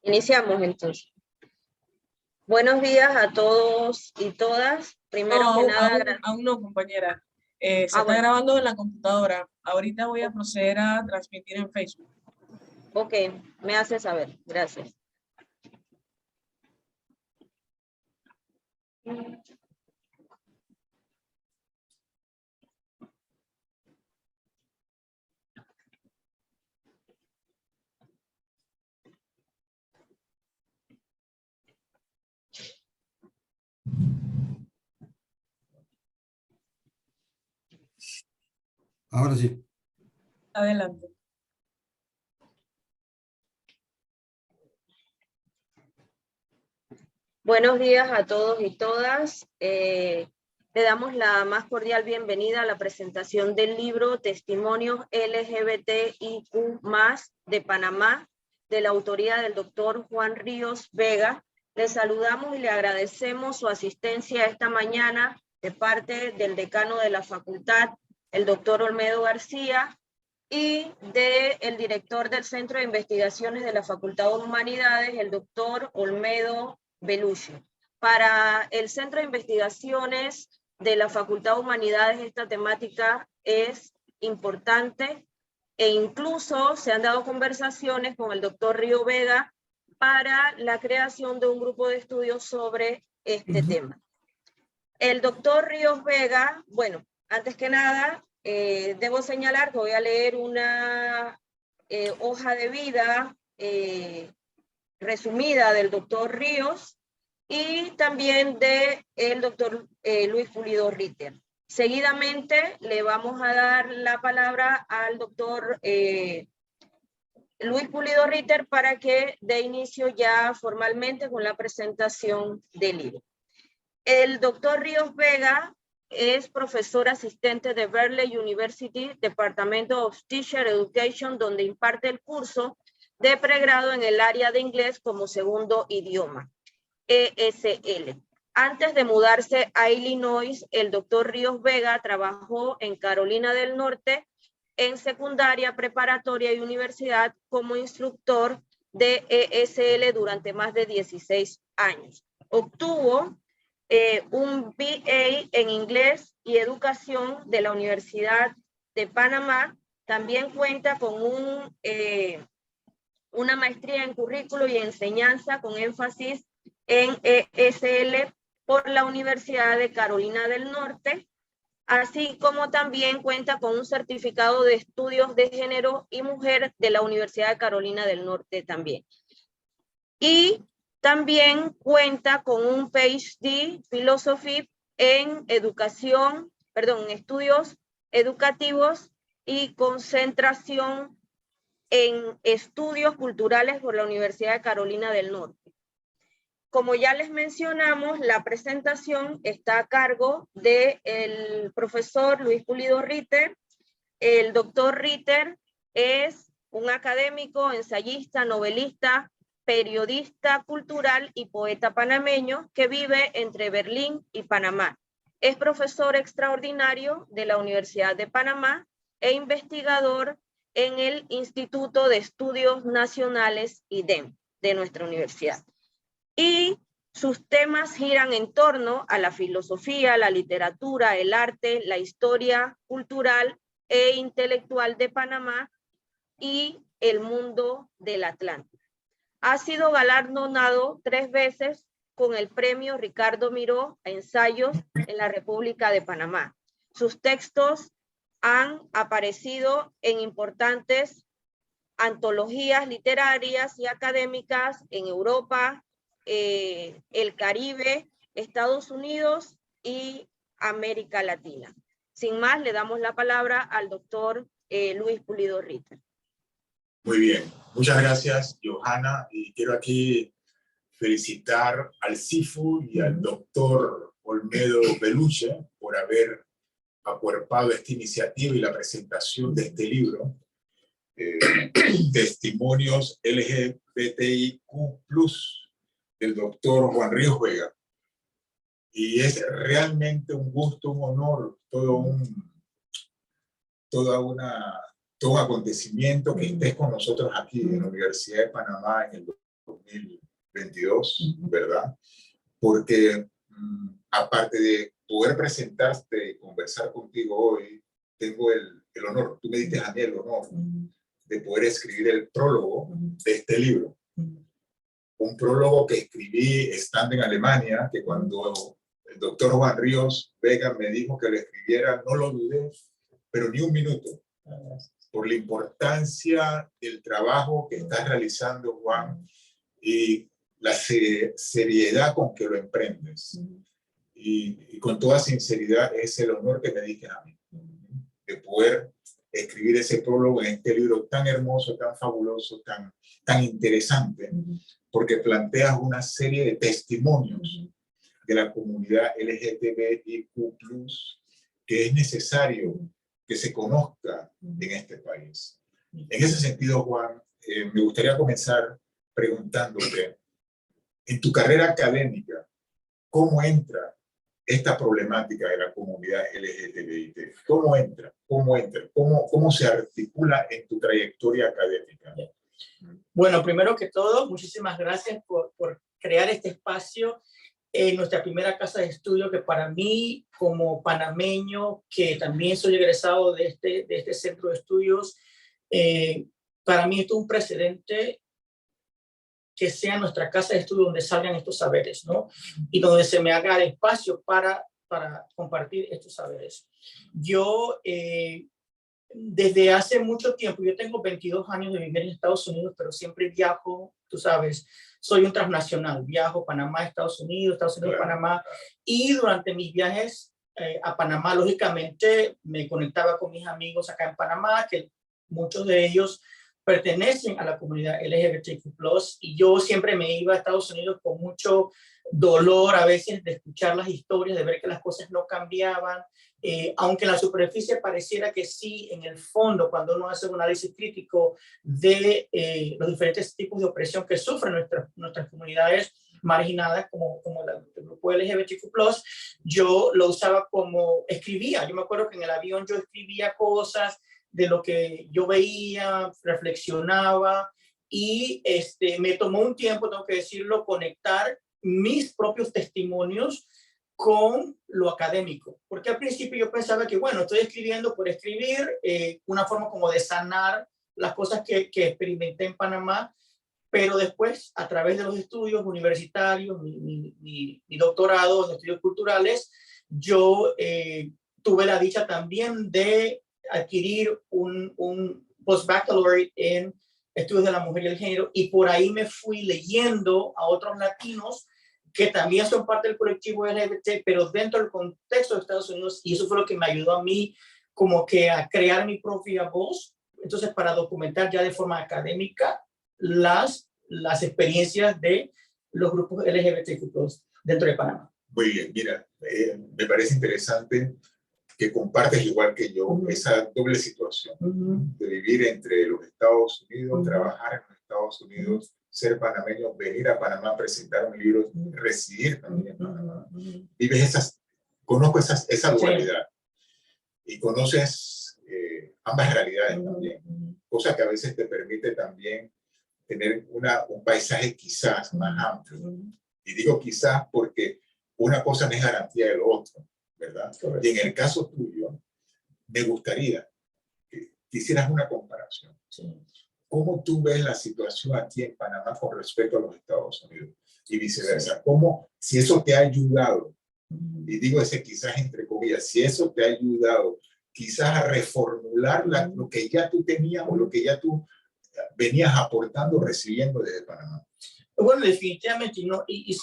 Iniciamos entonces. Buenos días a todos y todas. Primero que nada, aún no, compañera. Se está bueno. grabando en la computadora. Ahorita voy a proceder a transmitir en Facebook. Ok, me hace saber. Gracias. Ahora sí. Adelante. Buenos días a todos y todas. Le damos la más cordial bienvenida a la presentación del libro Testimonios LGBTIQ+ de Panamá, de la autoría del doctor Juan Ríos Vega. Le saludamos y le agradecemos su asistencia esta mañana de parte del decano de la facultad, el doctor Olmedo García, y del director del Centro de Investigaciones de la Facultad de Humanidades, el doctor Olmedo Belushi. Para el Centro de Investigaciones de la Facultad de Humanidades, esta temática es importante e incluso se han dado conversaciones con el doctor Río Vega para la creación de un grupo de estudios sobre este tema. El doctor Ríos Vega, bueno, antes que nada, debo señalar que voy a leer una hoja de vida resumida del doctor Ríos y también del doctor Luis Pulido Ritter. Seguidamente le vamos a dar la palabra al doctor Luis Pulido Ritter para que dé inicio ya formalmente con la presentación del libro. El doctor Ríos Vega es profesor asistente de Berkeley University, Departamento of Teacher Education, donde imparte el curso de pregrado en el área de inglés como segundo idioma, ESL. Antes de mudarse a Illinois, el doctor Ríos Vega trabajó en Carolina del Norte en secundaria, preparatoria y universidad como instructor de ESL durante más de 16 años. Obtuvo un BA en Inglés y Educación de la Universidad de Panamá. También cuenta con una maestría en Currículo y Enseñanza con énfasis en ESL por la Universidad de Carolina del Norte, así como también cuenta con un certificado de estudios de género y mujer de la Universidad de Carolina del Norte también. Y también cuenta con un PhD Philosophy en estudios educativos y concentración en estudios culturales por la Universidad de Carolina del Norte. Como ya les mencionamos, la presentación está a cargo del profesor Luis Pulido Ritter. El doctor Ritter es un académico, ensayista, novelista, periodista cultural y poeta panameño que vive entre Berlín y Panamá. Es profesor extraordinario de la Universidad de Panamá e investigador en el Instituto de Estudios Nacionales IDEM de nuestra universidad. Y sus temas giran en torno a la filosofía, la literatura, el arte, la historia cultural e intelectual de Panamá y el mundo del Atlántico. Ha sido galardonado 3 veces con el premio Ricardo Miró a ensayos en la República de Panamá. Sus textos han aparecido en importantes antologías literarias y académicas en Europa, el Caribe, Estados Unidos y América Latina. Sin más, le damos la palabra al doctor Luis Pulido Ritter. Muy bien, muchas gracias, Johanna, y quiero aquí felicitar al CIFU y al doctor Olmedo Belushi por haber acuerpado esta iniciativa y la presentación de este libro, Testimonios LGBTIQ+, del doctor Juan Ríos Vega. Y es realmente un gusto, un honor, todo un acontecimiento que estés con nosotros aquí en la Universidad de Panamá en el 2022, ¿verdad? Porque aparte de poder presentarte y conversar contigo hoy, tengo el honor, tú me diste a mí el honor de poder escribir el prólogo de este libro. Un prólogo que escribí estando en Alemania, que cuando el doctor Juan Ríos Vega me dijo que lo escribiera, no lo dudé, pero ni un minuto, por la importancia del trabajo que estás realizando, Juan, y la seriedad con que lo emprendes. Y con toda sinceridad es el honor que me diste a mí, de poder escribir ese prólogo en este libro tan hermoso, tan fabuloso, tan interesante, porque planteas una serie de testimonios de la comunidad LGTBIQ+, que es necesario que se conozca en este país. En ese sentido, Juan, me gustaría comenzar preguntándote, en tu carrera académica, ¿cómo entra esta problemática de la comunidad LGTBI? ¿Cómo entra? ¿Cómo se articula en tu trayectoria académica? Bueno, primero que todo, muchísimas gracias por crear este espacio en nuestra primera casa de estudio, que para mí, como panameño, que también soy egresado de este centro de estudios, para mí esto es un precedente que sea nuestra casa de estudio donde salgan estos saberes, ¿no? Y donde se me haga el espacio para compartir estos saberes. Yo, desde hace mucho tiempo, yo tengo 22 años de vivir en Estados Unidos, pero siempre viajo, tú sabes, soy un transnacional, viajo Panamá, Estados Unidos, Panamá, y durante mis viajes a Panamá, lógicamente, me conectaba con mis amigos acá en Panamá, que muchos de ellos pertenecen a la comunidad LGBTQ+, y yo siempre me iba a Estados Unidos con mucho dolor a veces de escuchar las historias, de ver que las cosas no cambiaban, aunque en la superficie pareciera que sí, en el fondo, cuando uno hace un análisis crítico de los diferentes tipos de opresión que sufren nuestras comunidades marginadas, como el grupo LGBTQ+, yo lo usaba como escribía. Yo me acuerdo que en el avión yo escribía cosas de lo que yo veía, reflexionaba, y me tomó un tiempo, tengo que decirlo, conectar mis propios testimonios con lo académico, porque al principio yo pensaba que, bueno, estoy escribiendo por escribir, una forma como de sanar las cosas que experimenté en Panamá, pero después, a través de los estudios universitarios, mi doctorado en estudios culturales, yo tuve la dicha también de adquirir un postbaccalaureate en estudios de la mujer y el género, y por ahí me fui leyendo a otros latinos que también son parte del colectivo LGBT, pero dentro del contexto de Estados Unidos, y eso fue lo que me ayudó a mí como que a crear mi propia voz, entonces para documentar ya de forma académica las experiencias de los grupos LGBTQ+ dentro de Panamá. Muy bien, mira, me parece interesante que compartes igual que yo esa doble situación de vivir entre los Estados Unidos, trabajar en los Estados Unidos, ser panameño, venir a Panamá, presentar un libro, residir también en Panamá. Vives conozco esa dualidad y conoces ambas realidades también, cosa que a veces te permite también tener un paisaje quizás más amplio. Y digo quizás porque una cosa no es garantía de lo otro, ¿verdad? Y en el caso tuyo, me gustaría que hicieras una comparación. Sí. ¿Cómo tú ves la situación aquí en Panamá con respecto a los Estados Unidos? Y viceversa. ¿Cómo, si eso te ha ayudado, y digo ese quizás entre comillas, si eso te ha ayudado quizás a reformular lo que ya tú tenías o lo que ya tú venías aportando, recibiendo desde Panamá? Bueno, definitivamente, ¿no? Y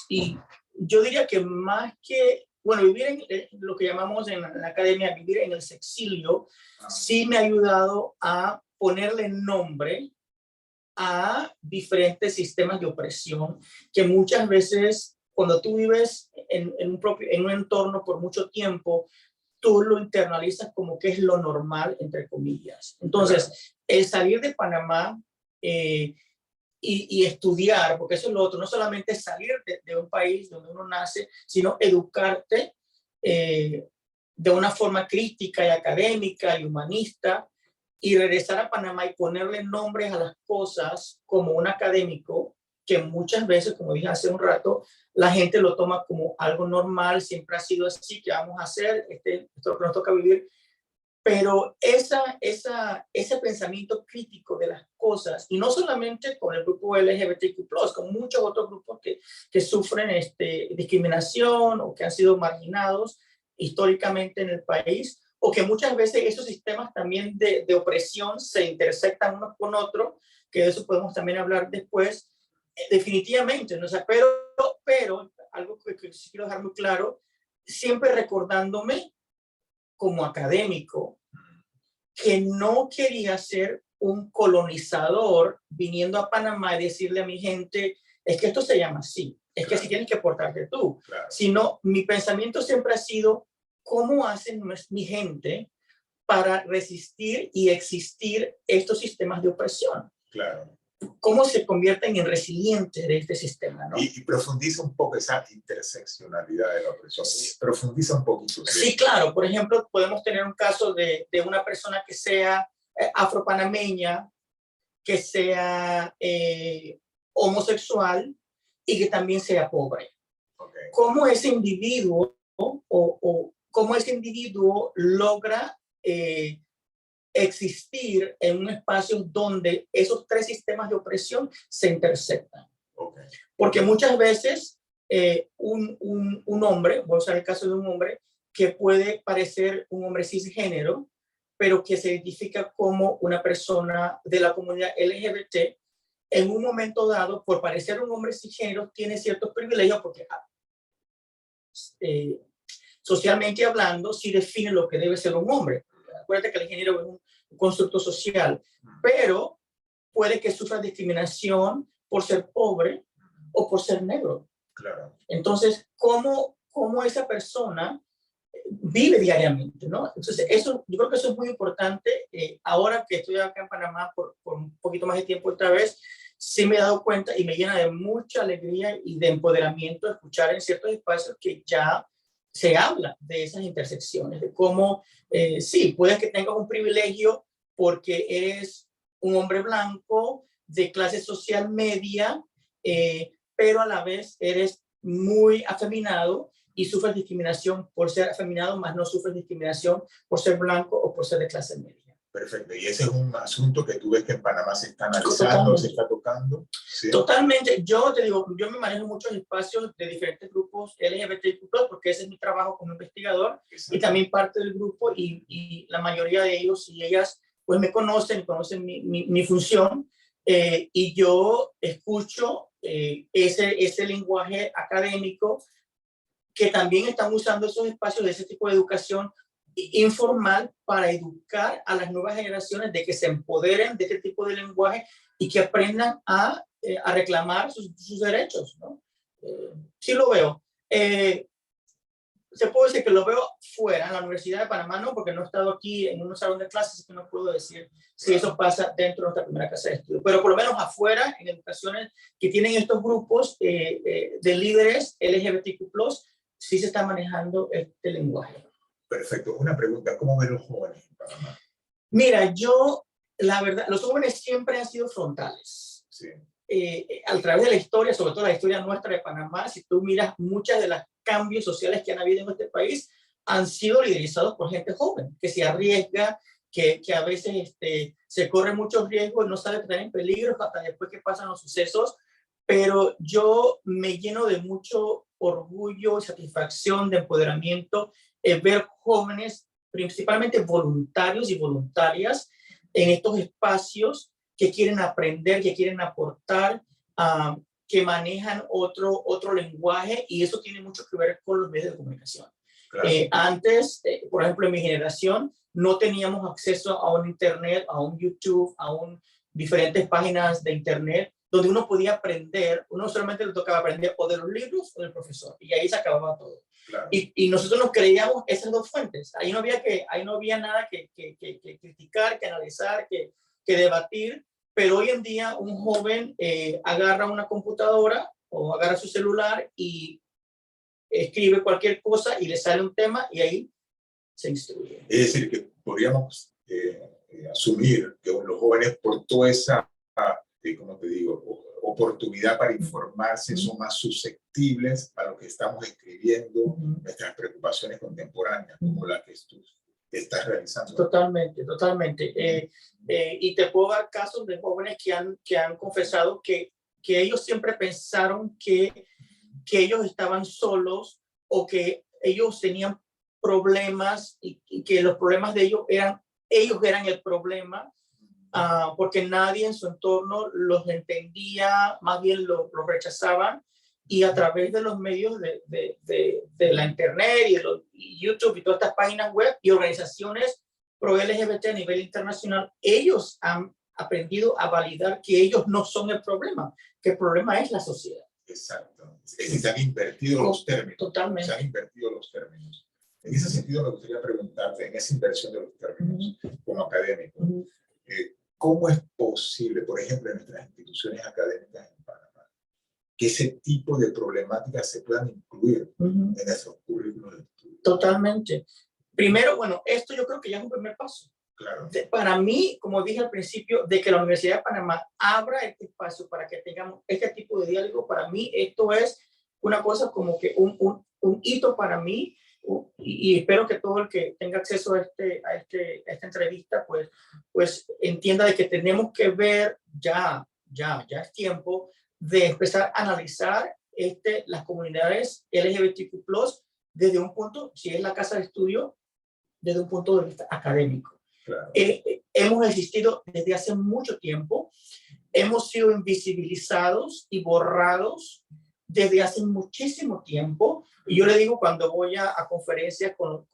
yo diría que más que, bueno, vivir en lo que llamamos en la academia, vivir en el sexilio, sí me ha ayudado a ponerle nombre a diferentes sistemas de opresión que muchas veces, cuando tú vives en un entorno por mucho tiempo, tú lo internalizas como que es lo normal, entre comillas. Entonces, el salir de Panamá y estudiar, porque eso es lo otro, no solamente salir de un país donde uno nace, sino educarte de una forma crítica y académica y humanista, y regresar a Panamá y ponerle nombres a las cosas como un académico que muchas veces, como dije hace un rato, la gente lo toma como algo normal, siempre ha sido así, ¿qué vamos a hacer? Esto es lo que nos toca vivir. Pero ese pensamiento crítico de las cosas, y no solamente con el grupo LGBTQ+, con muchos otros grupos que sufren discriminación o que han sido marginados históricamente en el país, o que muchas veces esos sistemas también de opresión se intersectan unos con otros, que de eso podemos también hablar después, definitivamente, ¿no? O sea, pero algo que sí quiero dejar muy claro, siempre recordándome como académico, que no quería ser un colonizador viniendo a Panamá y decirle a mi gente, es que esto se llama así, es que así tienes que portarte tú. Claro. Sino mi pensamiento siempre ha sido, ¿cómo hacen mi gente para resistir y existir estos sistemas de opresión? Claro. ¿Cómo se convierten en resilientes de este sistema, ¿no? Y profundiza un poco esa interseccionalidad de la opresión. Profundiza un poquito. Sí, claro. Por ejemplo, podemos tener un caso de una persona que sea afropanameña, que sea homosexual y que también sea pobre. Okay. ¿Cómo ese individuo o cómo ese individuo logra existir en un espacio donde esos tres sistemas de opresión se intersectan? Okay. Porque muchas veces un hombre, voy a usar el caso de un hombre, que puede parecer un hombre cisgénero, pero que se identifica como una persona de la comunidad LGBT, en un momento dado, por parecer un hombre cisgénero, tiene ciertos privilegios porque socialmente hablando, sí define lo que debe ser un hombre. Acuérdate que el género es un constructo social, pero puede que sufra discriminación por ser pobre o por ser negro. Claro. Entonces, ¿cómo esa persona vive diariamente, ¿no? Entonces, eso, yo creo que eso es muy importante. Ahora que estoy acá en Panamá por un poquito más de tiempo otra vez, sí me he dado cuenta y me llena de mucha alegría y de empoderamiento escuchar en ciertos espacios que ya se habla de esas intersecciones, de cómo, sí, puedes que tengas un privilegio porque eres un hombre blanco de clase social media, pero a la vez eres muy afeminado y sufres discriminación por ser afeminado, más no sufres discriminación por ser blanco o por ser de clase media. Perfecto. Y ese es un asunto que tú ves que en Panamá se está analizando, se está tocando. ¿Sí? Totalmente. Yo te digo, yo me manejo muchos espacios de diferentes grupos LGBTQ+, porque ese es mi trabajo como investigador. Exacto. Y también parte del grupo y la mayoría de ellos y ellas pues me conocen mi función. Y yo escucho ese lenguaje académico que también están usando esos espacios de ese tipo de educación informal para educar a las nuevas generaciones de que se empoderen de este tipo de lenguaje y que aprendan a reclamar sus derechos, ¿no? Sí lo veo. Se puede decir que lo veo fuera, en la Universidad de Panamá, no, porque no he estado aquí en un salón de clases, así que no puedo decir si eso pasa dentro de nuestra primera casa de estudio. Pero por lo menos afuera, en educaciones que tienen estos grupos de líderes LGBTQ+, sí se está manejando este lenguaje. Perfecto. Una pregunta, ¿cómo ven los jóvenes en Panamá? Mira, la verdad, los jóvenes siempre han sido frontales. Sí. A través de la historia, sobre todo la historia nuestra de Panamá, si tú miras muchas de los cambios sociales que han habido en este país, han sido liderizados por gente joven, que se arriesga, que a veces se corre muchos riesgos y no sabe que están en peligro hasta después que pasan los sucesos. Pero yo me lleno de mucho orgullo, satisfacción, de empoderamiento, ver jóvenes, principalmente voluntarios y voluntarias, en estos espacios que quieren aprender, que quieren aportar, que manejan otro lenguaje, y eso tiene mucho que ver con los medios de comunicación. Claro. Antes, por ejemplo, en mi generación, no teníamos acceso a un internet, a un YouTube, a diferentes páginas de internet, donde uno podía aprender. Uno solamente le tocaba aprender o de los libros o del profesor, y ahí se acababa todo. Claro. Y nosotros nos creíamos esas dos fuentes. Ahí no había nada que criticar, que analizar, que debatir. Pero hoy en día un joven agarra una computadora o agarra su celular y escribe cualquier cosa y le sale un tema y ahí se instruye. Es decir, que podríamos asumir que los jóvenes, por toda esa, ¿cómo te digo?, oportunidad para informarse, son más susceptibles a lo que estamos escribiendo, nuestras preocupaciones contemporáneas, como la que tú estás realizando. Totalmente, totalmente. Y te puedo dar casos de jóvenes que han confesado que ellos siempre pensaron que ellos estaban solos o que ellos tenían problemas y que los problemas de ellos eran el problema, porque nadie en su entorno los entendía, más bien los rechazaban, y a través de los medios de la internet y YouTube y todas estas páginas web y organizaciones pro LGBT a nivel internacional, ellos han aprendido a validar que ellos no son el problema, que el problema es la sociedad. Exacto. Se han invertido los términos. Totalmente. Se han invertido los términos. En ese sentido, me gustaría preguntarte, en esa inversión de los términos, como académico, ¿cómo es posible, por ejemplo, en nuestras instituciones académicas en Panamá, que ese tipo de problemáticas se puedan incluir en nuestros currículos de estudio? Totalmente. Primero, bueno, esto yo creo que ya es un primer paso. Claro. Para mí, como dije al principio, de que la Universidad de Panamá abra este espacio para que tengamos este tipo de diálogo, para mí esto es una cosa como que un hito para mí, y espero que todo el que tenga acceso a esta entrevista pues entienda de que tenemos que ver ya es tiempo de empezar a analizar las comunidades LGBTQ+, desde un punto, si es la casa de estudio, desde un punto de vista académico. Claro. Hemos existido desde hace mucho tiempo, hemos sido invisibilizados y borrados desde hace muchísimo tiempo. Y yo le digo, cuando voy a conferencias con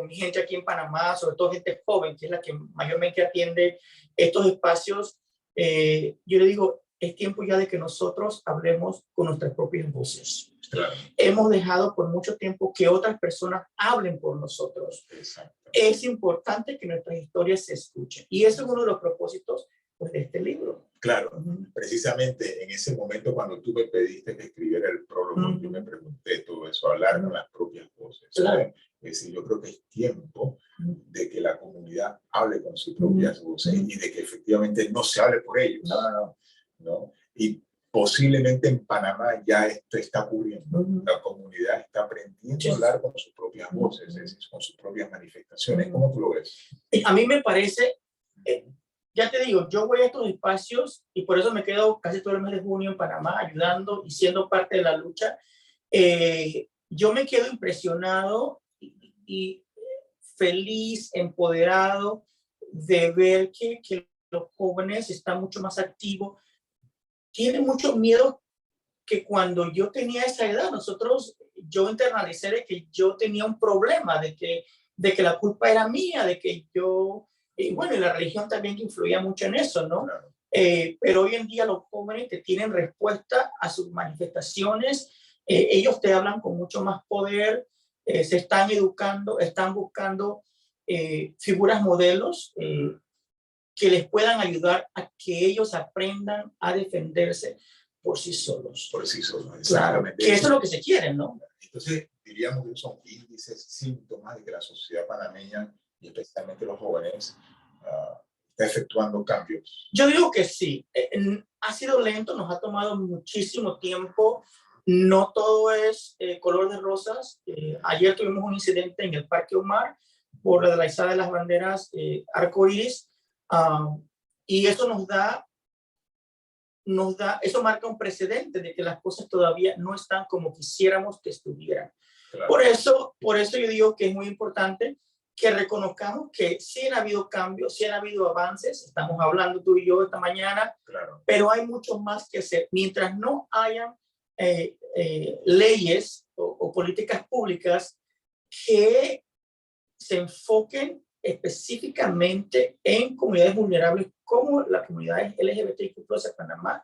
mi gente aquí en Panamá, sobre todo gente joven, que es la que mayormente atiende estos espacios, yo le digo, es tiempo ya de que nosotros hablemos con nuestras propias voces. Claro. Hemos dejado por mucho tiempo que otras personas hablen por nosotros. Exacto. Es importante que nuestras historias se escuchen. Y eso es uno de los propósitos pues, de este libro. Claro, precisamente en ese momento cuando tú me pediste que escribiera el prólogo, yo me pregunté todo eso, hablar con las propias voces. Claro. Es decir, yo creo que es tiempo de que la comunidad hable con sus propias voces y de que efectivamente no se hable por ellos. ¿No? Y posiblemente en Panamá ya esto está ocurriendo. La comunidad está aprendiendo a hablar con sus propias voces, es decir, con sus propias manifestaciones. ¿Cómo tú lo ves? A mí me parece, ya te digo, yo voy a estos espacios y por eso me quedo casi todo el mes de junio en Panamá ayudando y siendo parte de la lucha. Yo me quedo impresionado y feliz, empoderado de ver que los jóvenes están mucho más activos. Tienen mucho miedo que cuando yo tenía esa edad, yo internalicé de que yo tenía un problema, de que la culpa era mía, de que yo, y bueno, y la religión también influía mucho en eso, ¿no? Claro. Pero hoy en día los jóvenes que tienen respuesta a sus manifestaciones, ellos te hablan con mucho más poder, se están educando, están buscando figuras modelos, que les puedan ayudar a que ellos aprendan a defenderse por sí solos. Por sí solos, Claro, exactamente. que eso es lo que se quiere, ¿no? Entonces, diríamos que son índices, síntomas de que la sociedad panameña, y especialmente los jóvenes, está efectuando cambios. Yo digo que sí. Ha sido lento, nos ha tomado muchísimo tiempo. No todo es color de rosas. Ayer tuvimos un incidente en el Parque Omar por la izada de las banderas arcoíris. Y eso eso marca un precedente de que las cosas todavía no están como quisiéramos que estuvieran. Claro. Por eso yo digo que es muy importante que reconozcamos que sí han habido cambios, sí han habido avances, estamos hablando tú y yo esta mañana, Claro. pero hay mucho más que hacer. Mientras no hayan leyes o políticas públicas que se enfoquen específicamente en comunidades vulnerables como las comunidades LGBTQ+ en Panamá,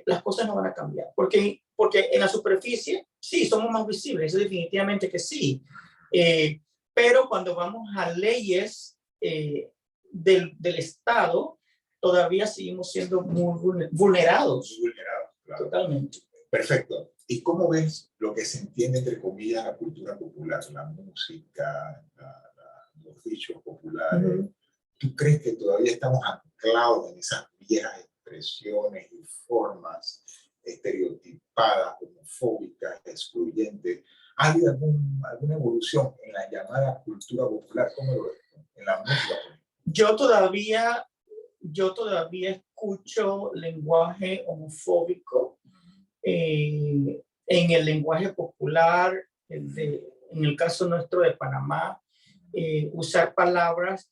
las cosas no van a cambiar. Porque en la superficie, sí, somos más visibles, eso definitivamente que sí. Pero cuando vamos a leyes del Estado, todavía seguimos siendo muy vulnerados. Muy vulnerados, claro. Totalmente. Perfecto. ¿Y cómo ves lo que se entiende, entre comillas, la cultura popular, la música, los dichos populares? ¿Tú crees que todavía estamos anclados en esas viejas expresiones y formas estereotipadas, homofóbicas, excluyentes. ¿Ha habido alguna evolución en la llamada cultura popular? ¿Cómo lo ves? En la música. Yo todavía escucho lenguaje homofóbico en el lenguaje popular, en el caso nuestro de Panamá, usar palabras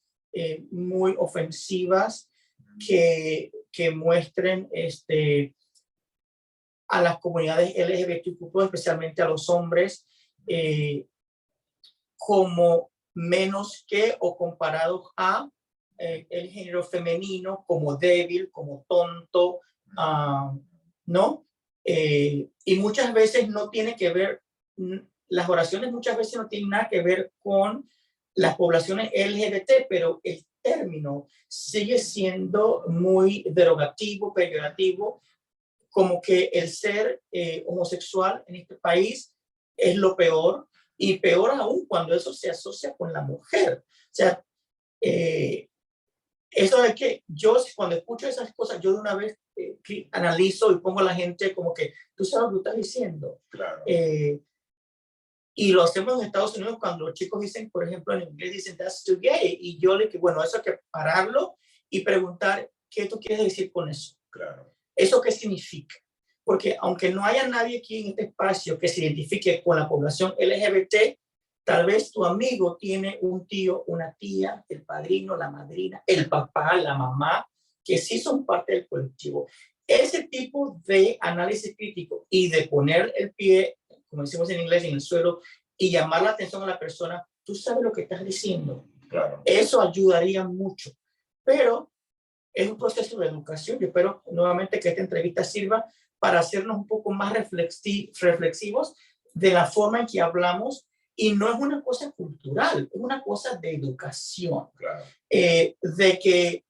muy ofensivas que muestren a las comunidades LGBTQ+, especialmente a los hombres, como menos que o comparados a el género femenino, como débil, como tonto, ¿no? Y muchas veces no tiene que ver, las oraciones muchas veces no tienen nada que ver con las poblaciones LGBT, pero el término sigue siendo muy derogativo, peyorativo, como que el ser homosexual en este país es lo peor, y peor aún cuando eso se asocia con la mujer. O sea, eso de que yo cuando escucho esas cosas, yo de una vez analizo y pongo a la gente como que, tú sabes lo que estás diciendo. Claro. Y lo hacemos en Estados Unidos cuando los chicos dicen, por ejemplo, en inglés dicen, that's too gay. Y yo le digo, bueno, eso hay que pararlo y preguntar, ¿qué tú quieres decir con eso? Claro. ¿Eso qué significa? Porque aunque no haya nadie aquí en este espacio que se identifique con la población LGBT, tal vez tu amigo tiene un tío, una tía, el padrino, la madrina, el papá, la mamá, que sí son parte del colectivo. Ese tipo de análisis crítico y de poner el pie, como decimos en inglés, en el suelo y llamar la atención a la persona, tú sabes lo que estás diciendo. Claro. Eso ayudaría mucho. Pero es un proceso de educación. Yo espero nuevamente que esta entrevista sirva para hacernos un poco más reflexivos de la forma en que hablamos, y no es una cosa cultural, es una cosa de educación. Claro. De que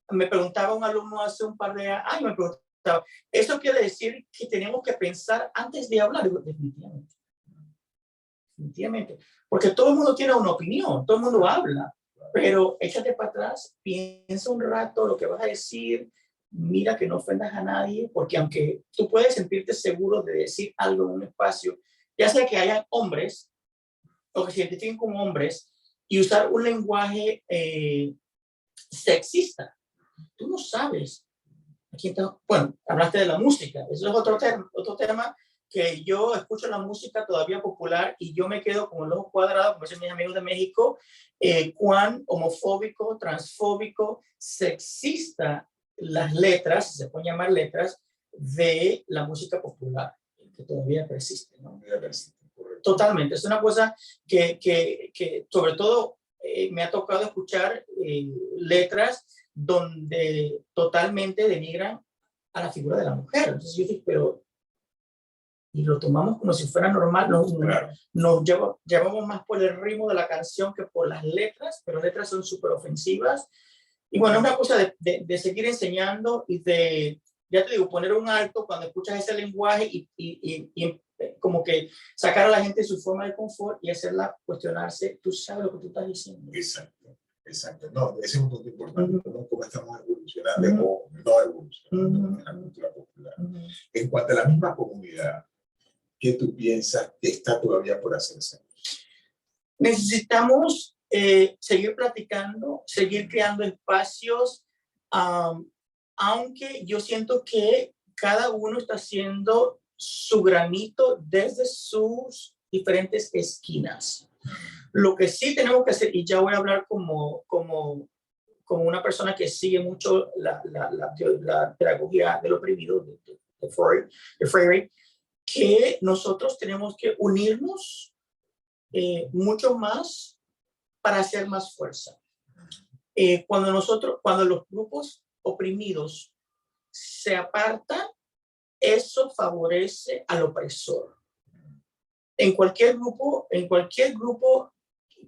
me preguntaba un alumno hace un par de años, me preguntaba, ¿eso quiere decir que tenemos que pensar antes de hablar? Digo, definitivamente. Definitivamente. Porque todo el mundo tiene una opinión, todo el mundo habla, pero échate para atrás, piensa un rato lo que vas a decir, mira que no ofendas a nadie, porque aunque tú puedes sentirte seguro de decir algo en un espacio, ya sea que hayan hombres o que se identifiquen como hombres, y usar un lenguaje sexista, tú no sabes. Aquí está, bueno, hablaste de la música, eso es otro tema que yo escucho la música todavía popular y yo me quedo con el ojo cuadrado, como dicen mis amigos de México, cuán homofóbico, transfóbico, sexista las letras, se pueden llamar letras, de la música popular, que todavía persiste, ¿no? Totalmente, es una cosa que sobre todo me ha tocado escuchar letras donde totalmente denigran a la figura de la mujer. Entonces yo dije, pero y lo tomamos como si fuera normal, nos llevamos más por el ritmo de la canción que por las letras, pero las letras son súper ofensivas. Y bueno, es una cosa de seguir enseñando y de, ya te digo, poner un alto cuando escuchas ese lenguaje y como que sacar a la gente de su forma de confort y hacerla cuestionarse, tú sabes lo que tú estás diciendo. Exacto, exacto. No, ese es un punto importante, cómo estamos evolucionando o no evolucionando en la cultura popular. En cuanto a la misma comunidad, ¿qué tú piensas que está todavía por hacerse? Necesitamos seguir platicando, seguir creando espacios, aunque yo siento que cada uno está haciendo su granito desde sus diferentes esquinas. Lo que sí tenemos que hacer, y ya voy a hablar como una persona que sigue mucho la pedagogía del oprimido de Freire, que nosotros tenemos que unirnos mucho más para hacer más fuerza. Cuando los grupos oprimidos se apartan, eso favorece al opresor. En cualquier grupo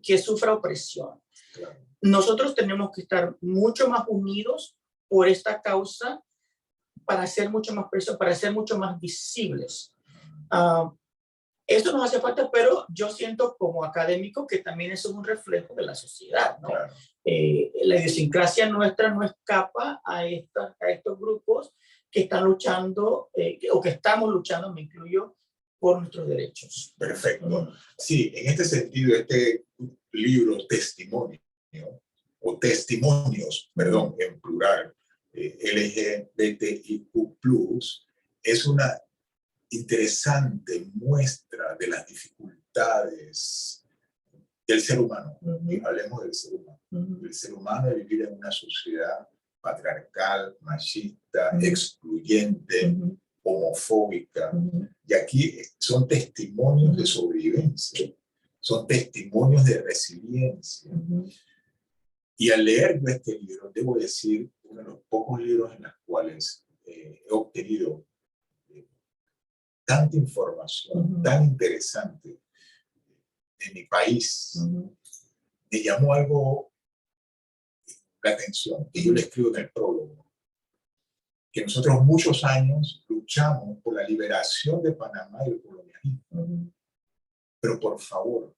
que sufra opresión. Nosotros tenemos que estar mucho más unidos por esta causa para hacer mucho más presión, para ser mucho más visibles. Esto nos hace falta, pero yo siento como académico que también eso es un reflejo de la sociedad, ¿no? la idiosincrasia nuestra no escapa a estos grupos que están luchando, o que estamos luchando, me incluyo, por nuestros derechos. Perfecto. Sí, en este sentido, este libro Testimonio, o Testimonios, perdón, en plural, LGBTIQ+, es una interesante muestra de las dificultades del ser humano. Y hablemos del ser humano. El ser humano de vivir en una sociedad patriarcal, machista, excluyente, homofóbica. Y aquí son testimonios de sobrevivencia, son testimonios de resiliencia. Y al leer yo este libro, debo decir, uno de los pocos libros en los cuales he obtenido tanta información tan interesante de mi país, me llamó algo la atención, que yo le escribo en el prólogo, que nosotros muchos años luchamos por la liberación de Panamá y el colonialismo. Pero por favor,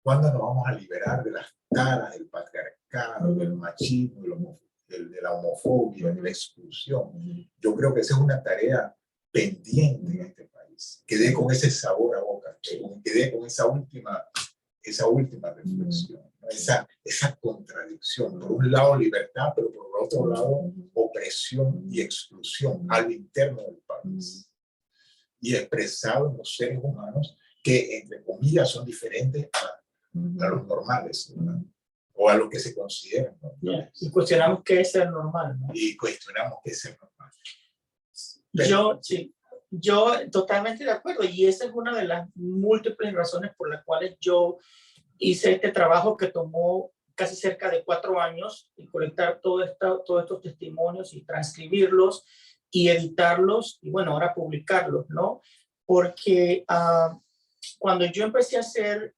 ¿cuándo nos vamos a liberar de las taras del patriarcado, del machismo, de la homofobia, de la exclusión? Yo creo que esa es una tarea pendiente en este país. Quedé con ese sabor a boca, quedé con esa última reflexión, ¿no? esa contradicción. Por un lado libertad, pero por otro lado opresión y exclusión al interno del país. Y expresado en los seres humanos que, entre comillas, son diferentes a los normales, ¿verdad? O a lo que se consideran normales. Y cuestionamos qué es ser normal, ¿no? Y cuestionamos qué es ser normal. Yo totalmente de acuerdo, y esa es una de las múltiples razones por las cuales yo hice este trabajo que tomó casi cerca de 4 años, y colectar todos estos testimonios y transcribirlos y editarlos, y bueno, ahora publicarlos, ¿no? Porque cuando yo empecé a hacer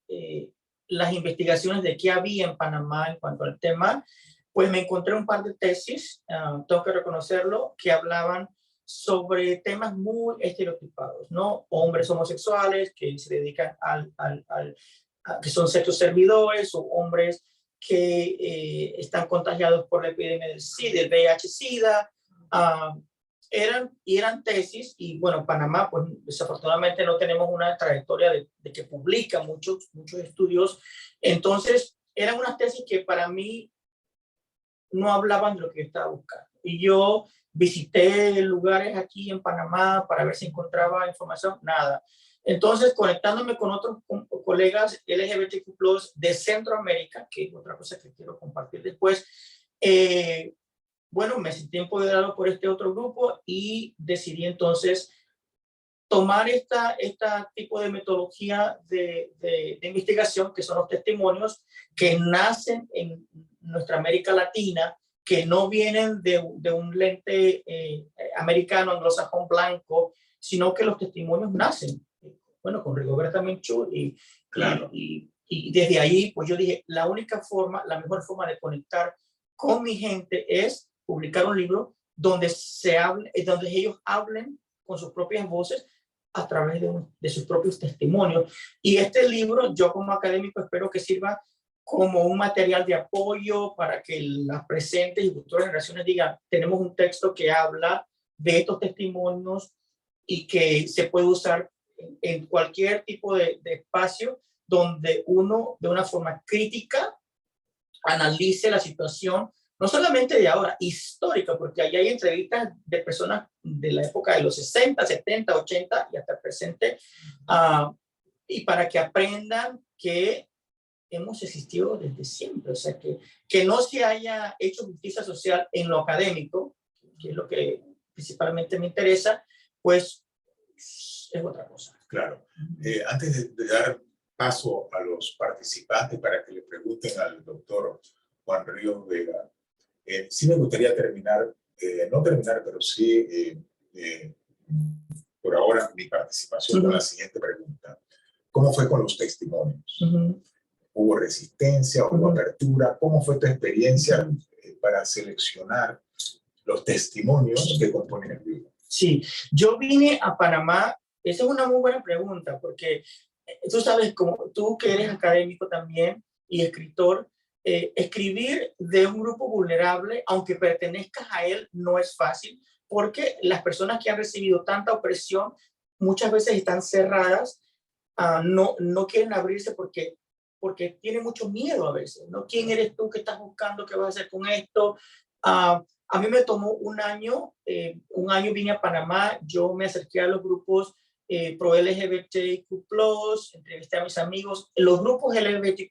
las investigaciones de qué había en Panamá en cuanto al tema, pues me encontré un par de tesis, tengo que reconocerlo, que hablaban sobre temas muy estereotipados, ¿no? Hombres homosexuales que se dedican que son sexos servidores, o hombres que están contagiados por la epidemia del SIDA, del VIH-Sida. Eran tesis, y bueno, Panamá, pues desafortunadamente no tenemos una trayectoria de que publica muchos estudios. Entonces, eran unas tesis que para mí no hablaban de lo que yo estaba buscando. Y yo visité lugares aquí en Panamá para ver si encontraba información, nada. Entonces, conectándome con otros colegas LGBTQ+ de Centroamérica, que es otra cosa que quiero compartir después, bueno, me sentí empoderado por este otro grupo y decidí entonces tomar este tipo de metodología de investigación, que son los testimonios que nacen en nuestra América Latina, que no vienen de un lente americano, anglosajón, blanco, sino que los testimonios nacen, bueno, con Rigoberta Menchú, Claro. y desde ahí, pues yo dije, la mejor forma de conectar con mi gente es publicar un libro donde donde ellos hablen con sus propias voces a través de sus propios testimonios. Y este libro, yo como académico espero que sirva como un material de apoyo para que las presentes y futuras generaciones digan, tenemos un texto que habla de estos testimonios y que se puede usar en cualquier tipo de espacio donde uno de una forma crítica analice la situación, no solamente de ahora, histórica, porque ahí hay entrevistas de personas de la época de los 60, 70, 80 y hasta el presente, y para que aprendan que hemos existido desde siempre, o sea, que no se haya hecho justicia social en lo académico, que es lo que principalmente me interesa, pues es otra cosa. Claro. Antes de dar paso a los participantes para que le pregunten al doctor Juan Ríos Vega, sí me gustaría no terminar, pero sí por ahora mi participación con la siguiente pregunta. ¿Cómo fue con los testimonios? ¿Hubo resistencia? ¿Hubo apertura? ¿Cómo fue tu experiencia para seleccionar los testimonios que componen el libro? Sí, yo vine a Panamá, esa es una muy buena pregunta, porque tú sabes, como tú que eres académico también y escritor, escribir de un grupo vulnerable, aunque pertenezcas a él, no es fácil, porque las personas que han recibido tanta opresión muchas veces están cerradas, no quieren abrirse porque tienen mucho miedo a veces, ¿no? ¿Quién eres tú? ¿Qué estás buscando? ¿Qué vas a hacer con esto? A mí me tomó un año vine a Panamá, yo me acerqué a los grupos pro LGBTQ+, entrevisté a mis amigos, los grupos LGBTQ+,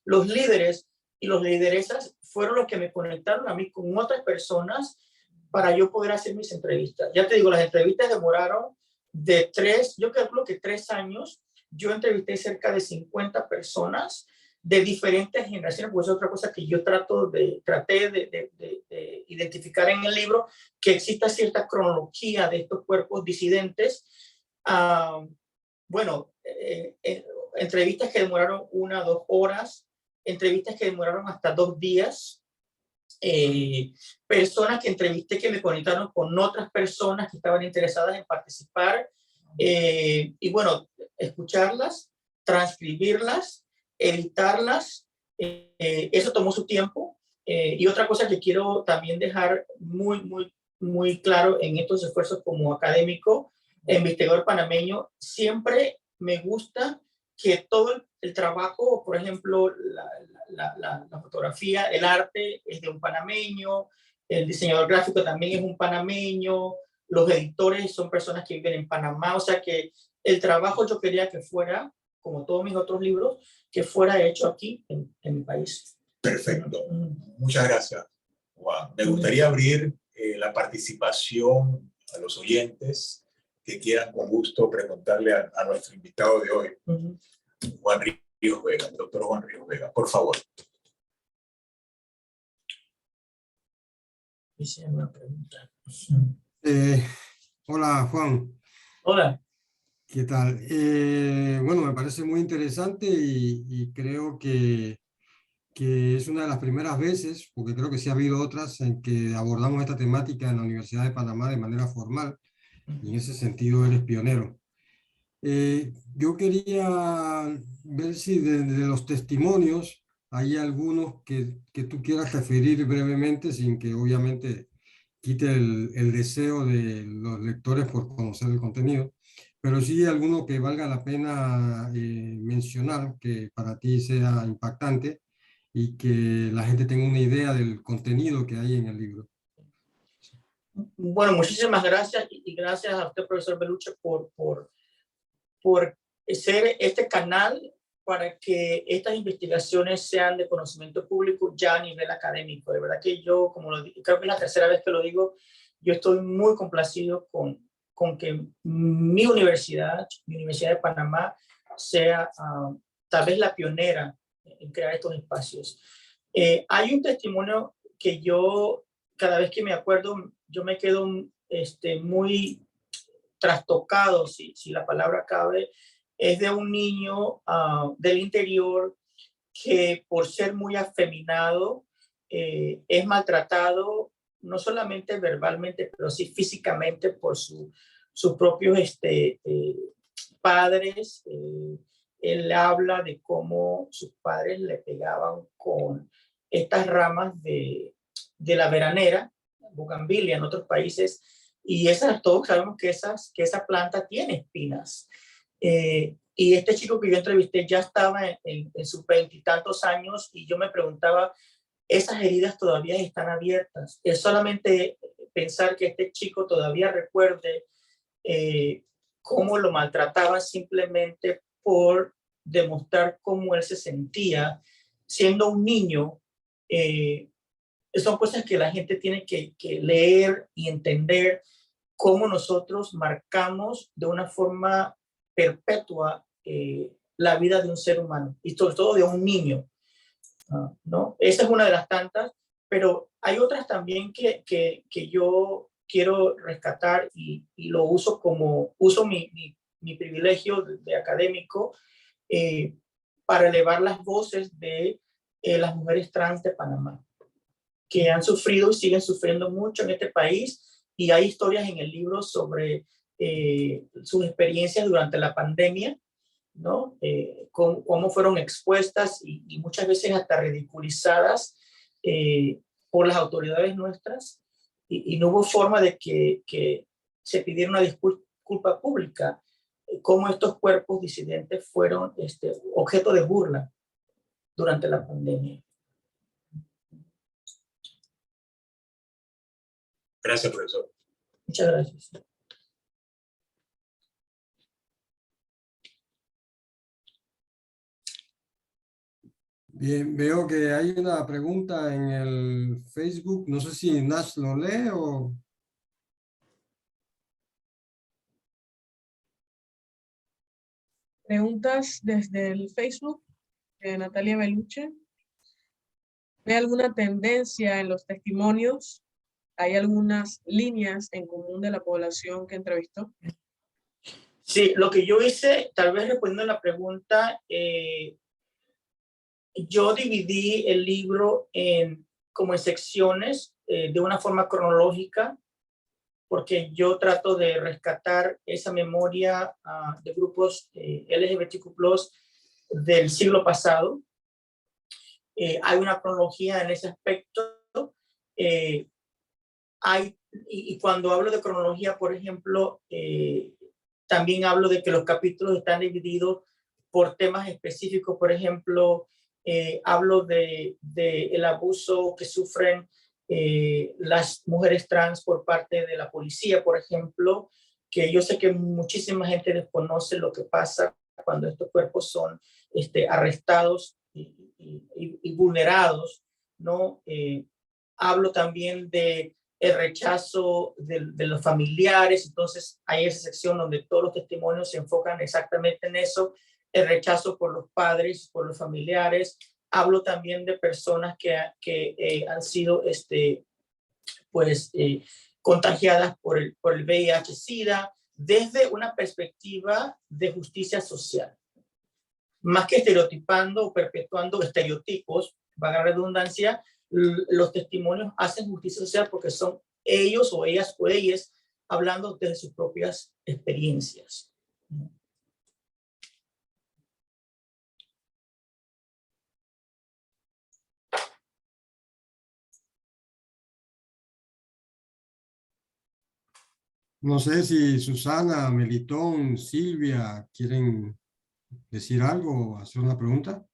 los líderes y los lideresas fueron los que me conectaron a mí con otras personas para yo poder hacer mis entrevistas. Ya te digo, las entrevistas demoraron yo calculo que 3 años. Yo entrevisté cerca de 50 personas de diferentes generaciones, pues es otra cosa que yo traté de identificar en el libro, que exista cierta cronología de estos cuerpos disidentes. Entrevistas que demoraron 1 o 2 horas, entrevistas que demoraron hasta 2 días, personas que entrevisté que me conectaron con otras personas que estaban interesadas en participar, y bueno, escucharlas, transcribirlas, editarlas, eso tomó su tiempo. Y otra cosa que quiero también dejar muy claro en estos esfuerzos como académico, investigador panameño, siempre me gusta que todo el trabajo, por ejemplo, la fotografía, el arte es de un panameño, el diseñador gráfico también es un panameño, los editores son personas que viven en Panamá, o sea que el trabajo yo quería que fuera, como todos mis otros libros, que fuera hecho aquí en mi país. Perfecto. Muchas gracias, Juan. Me gustaría abrir la participación a los oyentes que quieran con gusto preguntarle a nuestro invitado de hoy, Juan Ríos Vega, el doctor Juan Ríos Vega. Por favor. Hice una pregunta. Hola, Juan. Hola. ¿Qué tal? Bueno, me parece muy interesante y creo que es una de las primeras veces, porque creo que sí ha habido otras, en que abordamos esta temática en la Universidad de Panamá de manera formal, y en ese sentido eres pionero. Yo quería ver si de los testimonios hay algunos que tú quieras referir brevemente, sin que obviamente quite el deseo de los lectores por conocer el contenido, pero sí alguno que valga la pena mencionar, que para ti sea impactante y que la gente tenga una idea del contenido que hay en el libro. Bueno, muchísimas gracias y gracias a usted, profesor Beluche, por ser este canal para que estas investigaciones sean de conocimiento público ya a nivel académico. De verdad que yo, creo que es la 3ª vez que lo digo, yo estoy muy complacido con que mi universidad de Panamá, sea tal vez la pionera en crear estos espacios. Hay un testimonio que yo, cada vez que me acuerdo, yo me quedo muy trastocado, si la palabra cabe. Es de un niño del interior que, por ser muy afeminado, es maltratado no solamente verbalmente, pero sí físicamente por sus propios padres. Él habla de cómo sus padres le pegaban con estas ramas de la veranera, bugambilia en otros países, y todos sabemos que esa planta tiene espinas. Y este chico que yo entrevisté ya estaba en sus 20 y tantos años, y yo me preguntaba, esas heridas todavía están abiertas. Es solamente pensar que este chico todavía recuerde cómo lo maltrataban simplemente por demostrar cómo él se sentía siendo un niño. Son cosas que la gente tiene que leer y entender, cómo nosotros marcamos de una forma perpetua la vida de un ser humano, y sobre todo de un niño, ¿no? Esa es una de las tantas, pero hay otras también que yo quiero rescatar, y lo uso mi privilegio de académico para elevar las voces de las mujeres trans de Panamá, que han sufrido y siguen sufriendo mucho en este país, y hay historias en el libro sobre sus experiencias durante la pandemia, ¿no? Cómo fueron expuestas y muchas veces hasta ridiculizadas por las autoridades nuestras, y no hubo forma de que se pidiera una disculpa pública, cómo estos cuerpos disidentes fueron objeto de burla durante la pandemia. Gracias, profesor. Muchas gracias. Bien, veo que hay una pregunta en el Facebook. No sé si Nash lo lee o... Preguntas desde el Facebook de Natalia Beluche. ¿Ve alguna tendencia en los testimonios? ¿Hay algunas líneas en común de la población que entrevistó? Sí, lo que yo hice, tal vez respondiendo a la pregunta, yo dividí el libro como en secciones de una forma cronológica, porque yo trato de rescatar esa memoria de grupos LGBTQ+ del siglo pasado. Hay una cronología en ese aspecto. Y cuando hablo de cronología, por ejemplo, también hablo de que los capítulos están divididos por temas específicos. Por ejemplo, hablo de el abuso que sufren las mujeres trans por parte de la policía, por ejemplo, que yo sé que muchísima gente desconoce lo que pasa cuando estos cuerpos son arrestados y vulnerados, ¿no? Hablo también de el rechazo de los familiares. Entonces hay esa sección donde todos los testimonios se enfocan exactamente en eso, el rechazo por los padres, por los familiares. Hablo también de personas que han sido contagiadas por el VIH-Sida desde una perspectiva de justicia social. Más que estereotipando o perpetuando estereotipos, valga la redundancia, los testimonios hacen justicia social porque son ellos o ellas hablando de sus propias experiencias. No sé si Susana, Melitón, Silvia quieren decir algo o hacer una pregunta.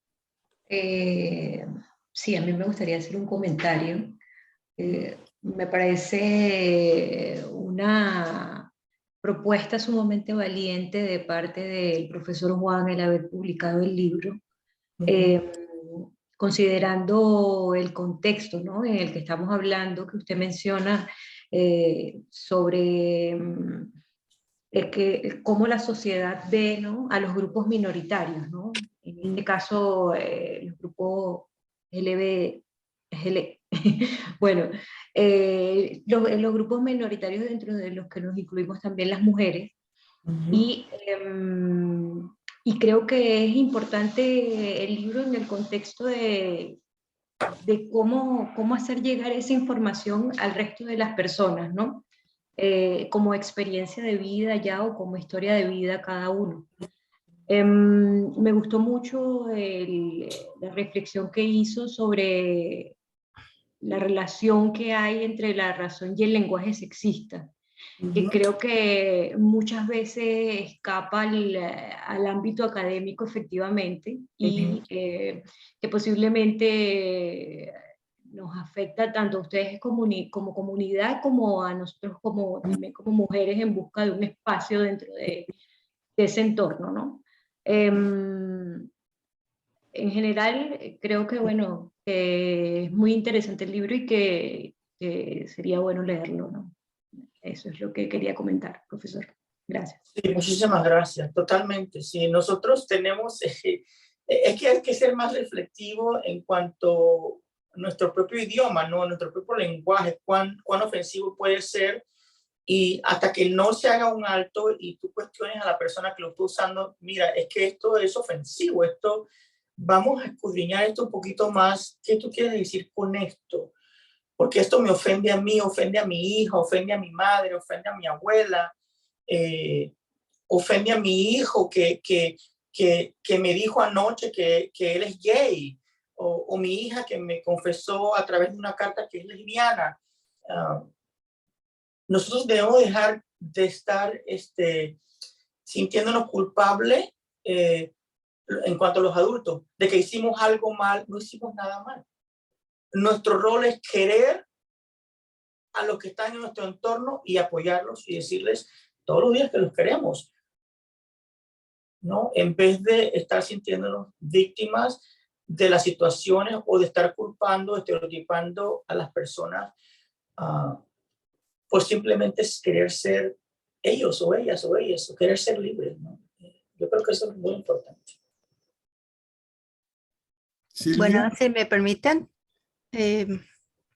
Sí, a mí me gustaría hacer un comentario. Me parece una propuesta sumamente valiente de parte del profesor Juan el haber publicado el libro, considerando el contexto, ¿no?, en el que estamos hablando, que usted menciona, sobre cómo la sociedad ve, ¿no?, a los grupos minoritarios, ¿no? En este caso, los grupos bueno, los grupos minoritarios, dentro de los que nos incluimos también las mujeres. Y creo que es importante el libro en el contexto de cómo hacer llegar esa información al resto de las personas, ¿no? Como experiencia de vida ya, o como historia de vida cada uno. Me gustó mucho la reflexión que hizo sobre la relación que hay entre la razón y el lenguaje sexista, que creo que muchas veces escapa al ámbito académico, efectivamente, y que posiblemente nos afecta tanto a ustedes como comunidad, como a nosotros también como mujeres en busca de un espacio dentro de ese entorno, ¿no? En general, creo que, bueno, es muy interesante el libro y que sería bueno leerlo, ¿no? Eso es lo que quería comentar, profesor. Gracias. Sí, muchísimas gracias, totalmente. Sí, nosotros tenemos, es que hay que ser más reflectivo en cuanto a nuestro propio idioma, ¿no? Nuestro propio lenguaje, cuán ofensivo puede ser, y hasta que no se haga un alto y tú cuestiones a la persona que lo está usando, mira, es que esto es ofensivo, vamos a escudriñar esto un poquito más, ¿qué tú quieres decir con esto? Porque esto me ofende a mí, ofende a mi hija, ofende a mi madre, ofende a mi abuela, ofende a mi hijo que que me dijo anoche que él es gay, o mi hija que me confesó a través de una carta que es lesbiana. Nosotros debemos dejar de estar sintiéndonos culpables en cuanto a los adultos, de que hicimos algo mal. No hicimos nada mal. Nuestro rol es querer a los que están en nuestro entorno y apoyarlos y decirles todos los días que los queremos, ¿no? En vez de estar sintiéndonos víctimas de las situaciones o de estar culpando, estereotipando a las personas por simplemente querer ser ellos o ellas o querer ser libres, ¿no? Yo creo que eso es muy importante. Silvia. Bueno, si me permiten,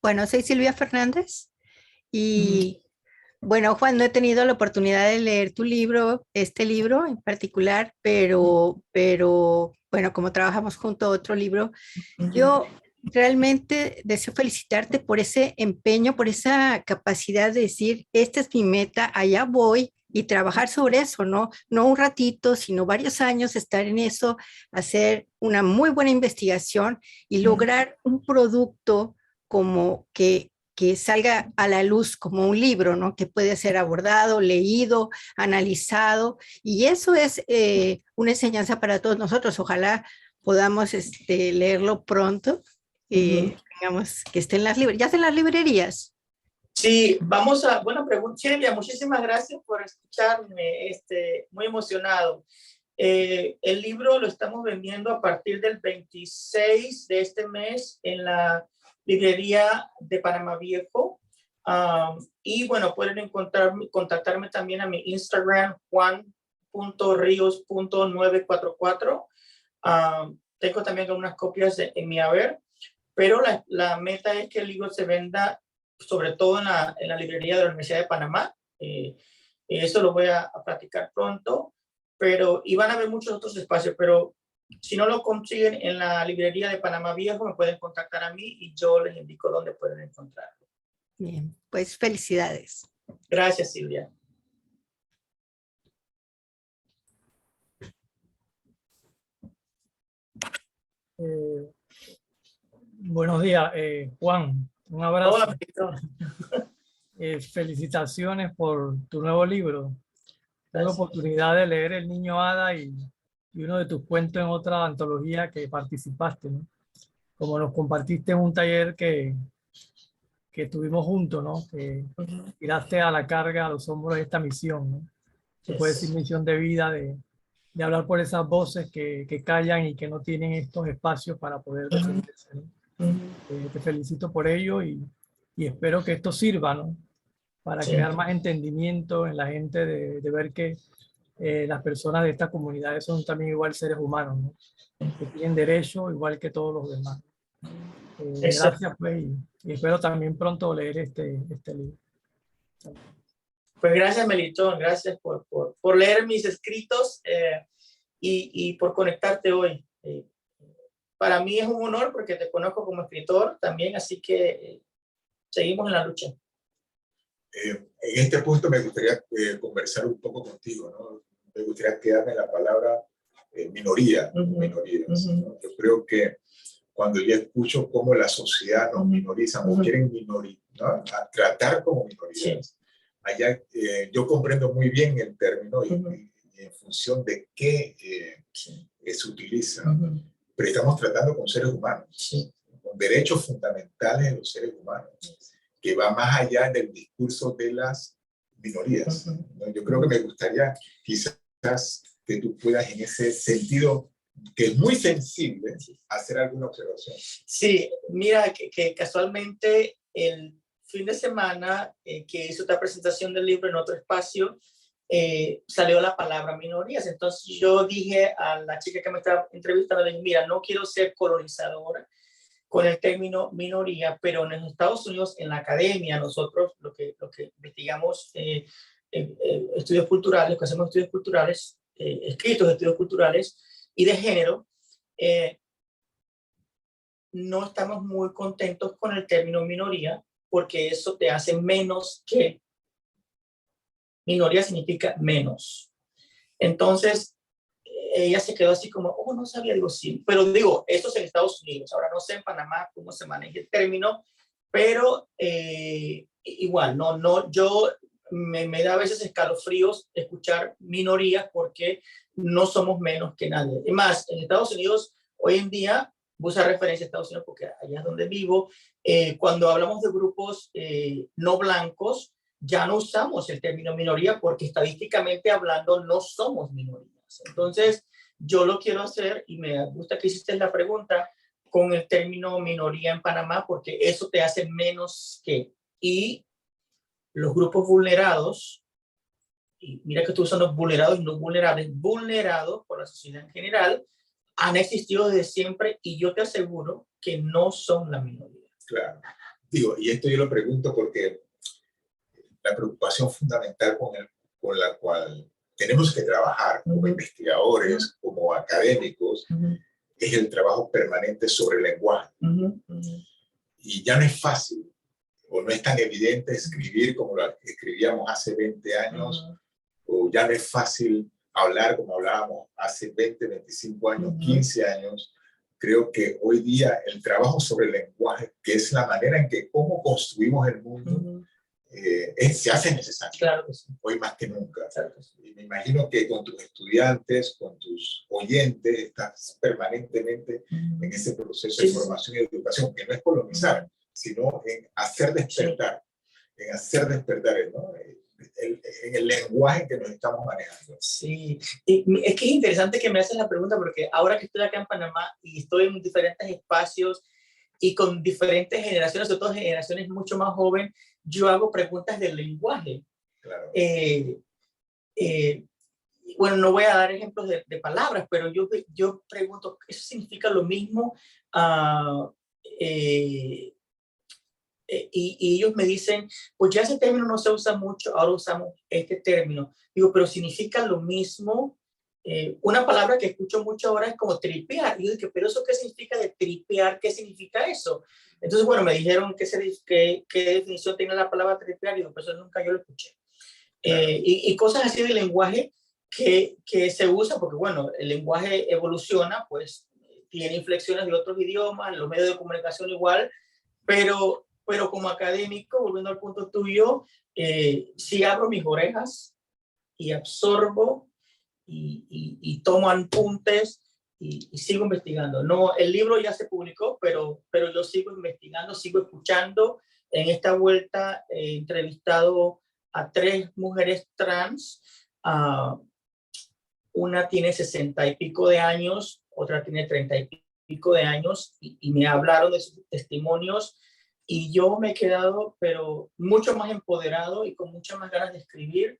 bueno, soy Silvia Fernández y bueno, Juan, no he tenido la oportunidad de leer tu libro, este libro en particular, pero bueno, como trabajamos junto a otro libro, yo realmente deseo felicitarte por ese empeño, por esa capacidad de decir, esta es mi meta, allá voy, y trabajar sobre eso, ¿no? No un ratito, sino varios años estar en eso, hacer una muy buena investigación y lograr un producto como que salga a la luz como un libro, ¿no? Que puede ser abordado, leído, analizado, y eso es una enseñanza para todos nosotros. Ojalá podamos leerlo pronto, digamos, que esté en las librerías. ¿Ya está en las librerías? Sí, vamos a, buena pregunta. Silvia, muchísimas gracias por escucharme, muy emocionado. El libro lo estamos vendiendo a partir del 26 de este mes en la librería de Panamá Viejo. Y bueno, pueden contactarme también a mi Instagram, juan.rios.944. Tengo también unas copias en mi haber, pero la meta es que el libro se venda sobre todo en la librería de la Universidad de Panamá. Eso lo voy a platicar pronto, y van a haber muchos otros espacios, pero si no lo consiguen en la librería de Panamá Viejo, me pueden contactar a mí y yo les indico dónde pueden encontrarlo. Bien, pues felicidades. Gracias, Silvia. Buenos días, Juan. Un abrazo. Hola, Víctor. Felicitaciones por tu nuevo libro. Tuve la oportunidad de leer El Niño Hada y uno de tus cuentos en otra antología que participaste, ¿no? Como nos compartiste en un taller que estuvimos juntos, ¿no? Que tiraste a la carga, a los hombros de esta misión, ¿no? Se puede decir misión de vida, de hablar por esas voces que callan y que no tienen estos espacios para poder defenderse, ¿no? Te felicito por ello y espero que esto sirva, ¿no? Para crear más entendimiento en la gente de ver que las personas de estas comunidades son también igual seres humanos, ¿no? Que tienen derecho igual que todos los demás. Gracias, pues, y espero también pronto leer este libro. Pues gracias, Melitón, gracias por leer mis escritos y por conectarte hoy. Para mí es un honor porque te conozco como escritor también, así que seguimos en la lucha. En este punto me gustaría conversar un poco contigo, ¿no? Me gustaría quedarme en la palabra minorías, ¿no? Yo creo que cuando yo escucho cómo la sociedad nos minoriza, nos quieren ¿no? A tratar como minorías, allá yo comprendo muy bien el término y en función de qué se utiliza, pero estamos tratando con seres humanos, con derechos fundamentales de los seres humanos, que va más allá del discurso de las minorías, ¿no? Yo creo que me gustaría quizás que tú puedas en ese sentido, que es muy sensible, hacer alguna observación. Sí, mira que casualmente el fin de semana que hice otra presentación del libro en otro espacio, salió la palabra minorías. Entonces yo dije a la chica que me estaba entrevistando, le dije, mira, no quiero ser colonizadora con el término minoría, pero en los Estados Unidos, en la academia, nosotros lo que investigamos estudios culturales, que hacemos estudios culturales, escritos de estudios culturales y de género, no estamos muy contentos con el término minoría, porque eso te hace menos que. Minoría significa menos. Entonces, ella se quedó así como, oh, no sabía, digo, sí, pero digo, esto es en Estados Unidos, ahora no sé en Panamá cómo se maneja el término, pero igual, yo me da a veces escalofríos escuchar minorías porque no somos menos que nadie. Es más, en Estados Unidos, hoy en día, usa referencia a Estados Unidos porque allá es donde vivo, cuando hablamos de grupos no blancos, ya no usamos el término minoría porque estadísticamente hablando no somos minorías. Entonces, yo lo quiero hacer y me gusta que hiciste la pregunta con el término minoría en Panamá porque eso te hace menos que. Y los grupos vulnerados, y mira que estoy usando vulnerados y no vulnerables, vulnerados por la sociedad en general, han existido desde siempre y yo te aseguro que no son la minoría. Claro. Digo, y esto yo lo pregunto porque la preocupación fundamental con la cual tenemos que trabajar como investigadores, como académicos, es el trabajo permanente sobre el lenguaje. Y ya no es fácil, o no es tan evidente escribir como lo escribíamos hace 20 años, o ya no es fácil hablar como hablábamos hace 20, 25 años, 15 años. Creo que hoy día el trabajo sobre el lenguaje, que es la manera en que cómo construimos el mundo, se hace necesario. Claro que sí. Hoy más que nunca. Claro que sí. Y me imagino que con tus estudiantes, con tus oyentes, estás permanentemente en ese proceso de formación y educación, que no es colonizar, sino en hacer despertar, en hacer despertar, ¿no? En el lenguaje que nos estamos manejando. Sí, y es que es interesante que me haces la pregunta porque ahora que estoy acá en Panamá y estoy en diferentes espacios y con diferentes generaciones, sobre todo generaciones mucho más jóvenes, yo hago preguntas del lenguaje. Claro. Bueno, no voy a dar ejemplos de palabras, pero yo pregunto, ¿eso significa lo mismo? Y ellos me dicen, pues ya ese término no se usa mucho, ahora usamos este término. Digo, pero significa lo mismo. Una palabra que escucho mucho ahora es como tripear. Y yo digo, pero ¿eso qué significa de tripear? ¿Qué significa eso? Entonces, bueno, me dijeron qué definición tiene la palabra tripear y digo, pues eso nunca yo lo escuché. Y cosas así de lenguaje que se usa, porque bueno, el lenguaje evoluciona, pues tiene inflexiones de otros idiomas, los medios de comunicación igual, pero como académico, volviendo al punto tuyo, sí abro mis orejas y absorbo y tomo apuntes y sigo investigando. No, el libro ya se publicó, pero yo sigo investigando, sigo escuchando. En esta vuelta he entrevistado a 3 mujeres trans. Una tiene 60 y pico de años, otra tiene 30 y pico de años y me hablaron de sus testimonios. Y yo me he quedado, pero mucho más empoderado y con muchas más ganas de escribir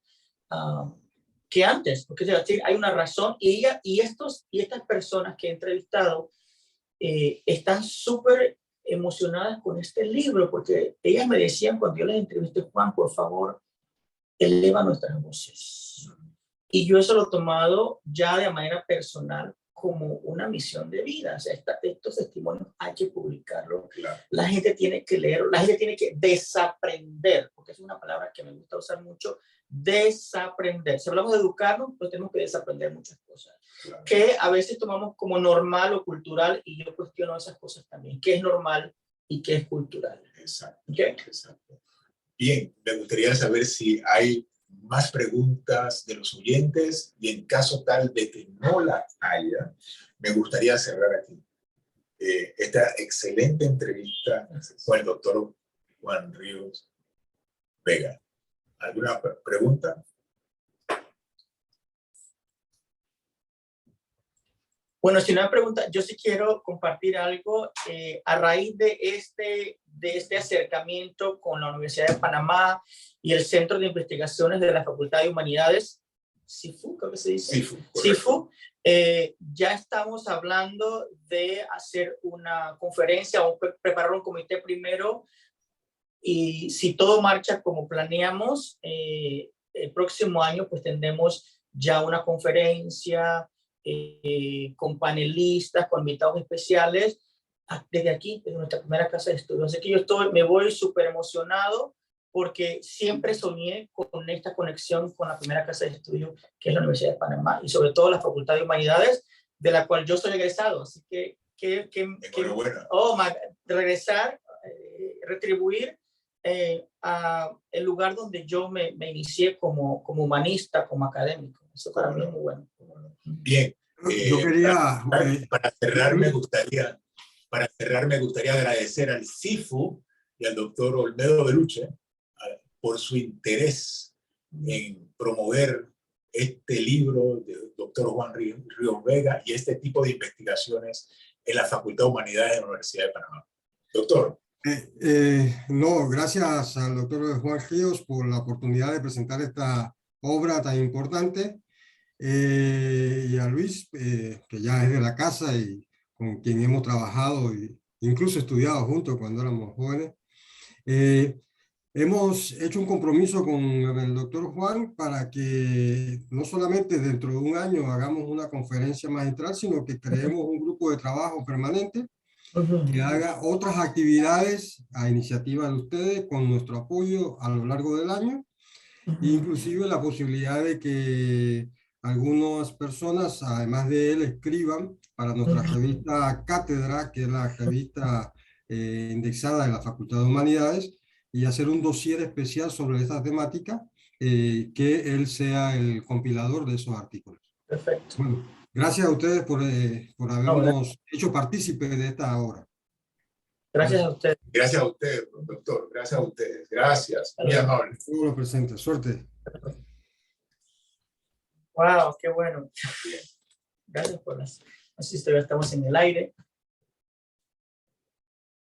que antes. Porque hay una razón. Y estas personas que he entrevistado están súper emocionadas con este libro, porque ellas me decían cuando yo les entrevisté, Juan, por favor, eleva nuestras voces. Y yo eso lo he tomado ya de manera personal como una misión de vida. O sea, estos testimonios hay que publicarlos. Claro. La gente tiene que leerlo, la gente tiene que desaprender, porque es una palabra que me gusta usar mucho, desaprender. Si hablamos de educarnos, pues tenemos que desaprender muchas cosas. Claro. Que a veces tomamos como normal o cultural, y yo cuestiono esas cosas también. ¿Qué es normal y qué es cultural? Exacto. ¿Okay? Exacto. Bien, me gustaría saber si hay más preguntas de los oyentes y en caso tal de que no las haya, me gustaría cerrar aquí esta excelente entrevista con el doctor Juan Ríos Vega. ¿Alguna pregunta? Bueno, si no hay pregunta, yo sí quiero compartir algo a raíz de este acercamiento con la Universidad de Panamá y el Centro de Investigaciones de la Facultad de Humanidades, CIFU, ¿cómo se dice? CIFU. Ya estamos hablando de hacer una conferencia o preparar un comité primero, y si todo marcha como planeamos, el próximo año pues tendremos ya una conferencia con panelistas, con invitados especiales, desde aquí, desde nuestra primera casa de estudio. Así que me voy súper emocionado porque siempre soñé con esta conexión con la primera casa de estudio, que es la Universidad de Panamá, y sobre todo la Facultad de Humanidades, de la cual yo soy egresado. Así que enhorabuena. Regresar, retribuir a el lugar donde yo me inicié como humanista, como académico. Eso para mí es muy bueno. Bien. Yo quería... para cerrar me gustaría agradecer al CIFU y al doctor Olmedo Beluche por su interés en promover este libro del doctor Juan Ríos Vega y este tipo de investigaciones en la Facultad de Humanidades de la Universidad de Panamá. Doctor. No, gracias al doctor Juan Ríos por la oportunidad de presentar esta obra tan importante, y a Luis, que ya es de la casa y con quien hemos trabajado e incluso estudiado juntos cuando éramos jóvenes. Hemos hecho un compromiso con el doctor Juan para que no solamente dentro de un año hagamos una conferencia magistral, sino que creemos un grupo de trabajo permanente que haga otras actividades a iniciativa de ustedes con nuestro apoyo a lo largo del año, inclusive la posibilidad de que algunas personas, además de él, escriban para nuestra revista Cátedra, que es la revista indexada de la Facultad de Humanidades, y hacer un dossier especial sobre esta temática, que él sea el compilador de esos artículos. Perfecto. Bueno, gracias a ustedes por habernos hecho partícipes de esta obra. Gracias a ustedes. Gracias a ustedes, doctor. Gracias a ustedes. Gracias. Muy amable. Todos los presentes. Suerte. Wow, qué bueno. Gracias por las... Así estamos en el aire.